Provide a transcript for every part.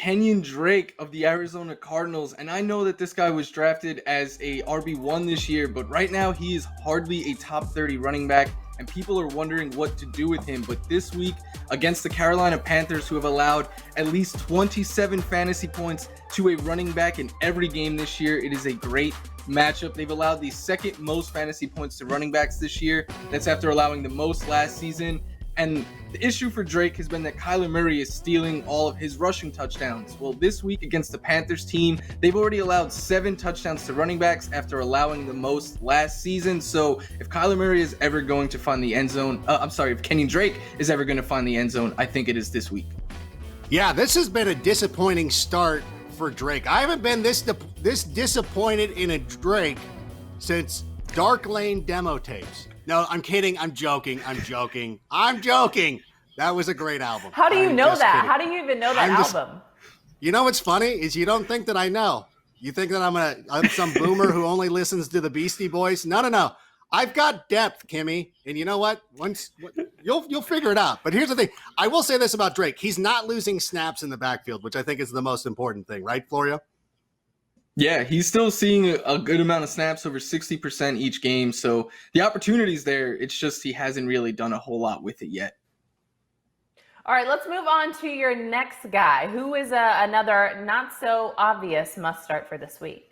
Kenyan Drake of the Arizona Cardinals, and I know that this guy was drafted as a RB1 this year, but right now he is hardly a top 30 running back, and people are wondering what to do with him. But this week, against the Carolina Panthers, who have allowed at least 27 fantasy points to a running back in every game this year, it is a great matchup. They've allowed the second most fantasy points to running backs this year. That's after allowing the most last season. And the issue for Drake has been that Kyler Murray is stealing all of his rushing touchdowns. Well, this week against the Panthers team, they've already allowed 7 touchdowns to running backs after allowing the most last season. So if Kyler Murray is ever going to find the end zone, if Kenyan Drake is ever going to find the end zone, I think it is this week. Yeah, this has been a disappointing start for Drake. I haven't been this disappointed in a Drake since Dark Lane demo tapes. No, I'm kidding. I'm joking. That was a great album. How do you know that? Kidding. How do you even know that album? You know what's funny is you don't think that I know. You think that I'm some boomer who only listens to the Beastie Boys. No. I've got depth, Kimmy. And you know what? You'll figure it out. But here's the thing. I will say this about Drake. He's not losing snaps in the backfield, which I think is the most important thing. Right, Florio? Yeah, he's still seeing a good amount of snaps, over 60% each game. So the opportunity's there. It's just he hasn't really done a whole lot with it yet. All right, let's move on to your next guy, who is another not so obvious must start for this week.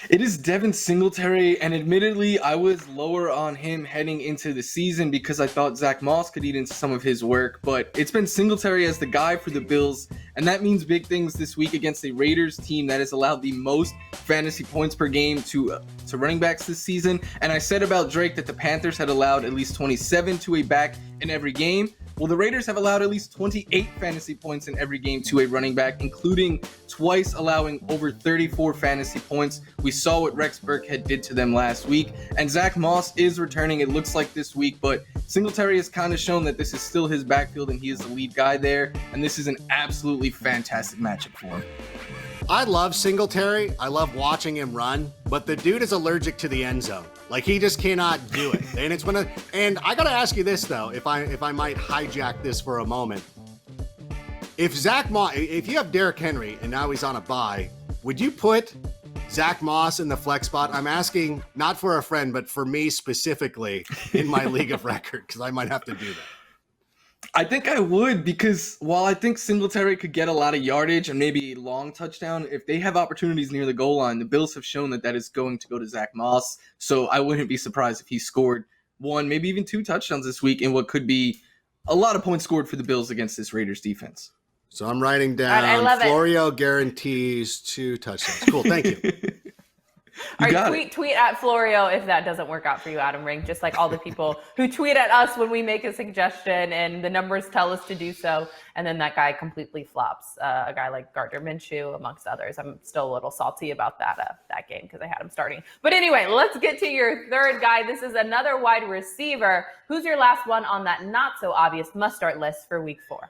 It is Devin Singletary, and admittedly, I was lower on him heading into the season because I thought Zach Moss could eat into some of his work, but it's been Singletary as the guy for the Bills, and that means big things this week against a Raiders team that has allowed the most fantasy points per game to running backs this season. And I said about Drake that the Panthers had allowed at least 27 to a back in every game. Well, the Raiders have allowed at least 28 fantasy points in every game to a running back, including twice allowing over 34 fantasy points. We saw what Rex Burkhead did to them last week, and Zach Moss is returning, it looks like, this week, but Singletary has kind of shown that this is still his backfield and he is the lead guy there, and this is an absolutely fantastic matchup for him. I love Singletary. I love watching him run, but the dude is allergic to the end zone. Like, he just cannot do it. And I gotta ask you this though, if I might hijack this for a moment. If you have Derrick Henry and now he's on a bye, would you put Zach Moss in the flex spot? I'm asking not for a friend, but for me specifically in my league of record, because I might have to do that. I think I would, because while I think Singletary could get a lot of yardage and maybe a long touchdown, if they have opportunities near the goal line, the Bills have shown that is going to go to Zach Moss. So I wouldn't be surprised if he scored 1, maybe even 2 touchdowns this week in what could be a lot of points scored for the Bills against this Raiders defense. So I'm writing down Florio guarantees 2 touchdowns. Cool, thank you. All right, tweet at Florio if that doesn't work out for you, Adam Ring, just like all the people who tweet at us when we make a suggestion and the numbers tell us to do so, and then that guy completely flops. A guy like Gardner Minshew, amongst others. I'm still a little salty about that game because I had him starting. But anyway, let's get to your third guy. This is another wide receiver. Who's your last one on that not-so-obvious must-start list for Week 4?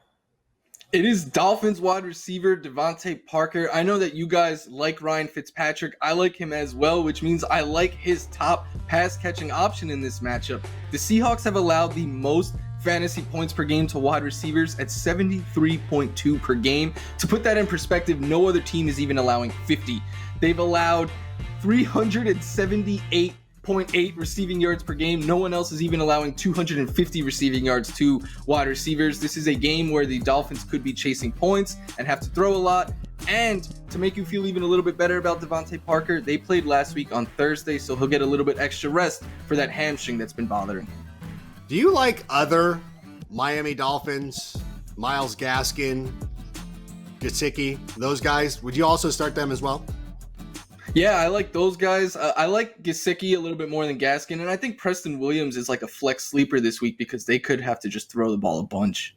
It is Dolphins wide receiver DeVante Parker. I know that you guys like Ryan Fitzpatrick. I like him as well, which means I like his top pass-catching option in this matchup. The Seahawks have allowed the most fantasy points per game to wide receivers at 73.2 per game. To put that in perspective, no other team is even allowing 50. They've allowed 378.8 receiving yards per game. No one else is even allowing 250 receiving yards to wide receivers. This is a game where the Dolphins could be chasing points and have to throw a lot. And to make you feel even a little bit better about DeVante Parker, they played last week on Thursday, so he'll get a little bit extra rest for that hamstring that's been bothering him. Do you like other Miami Dolphins, Myles Gaskin, Gesicki, those guys? Would you also start them as well? Yeah, I like those guys. I like Gesicki a little bit more than Gaskin, and I think Preston Williams is like a flex sleeper this week because they could have to just throw the ball a bunch.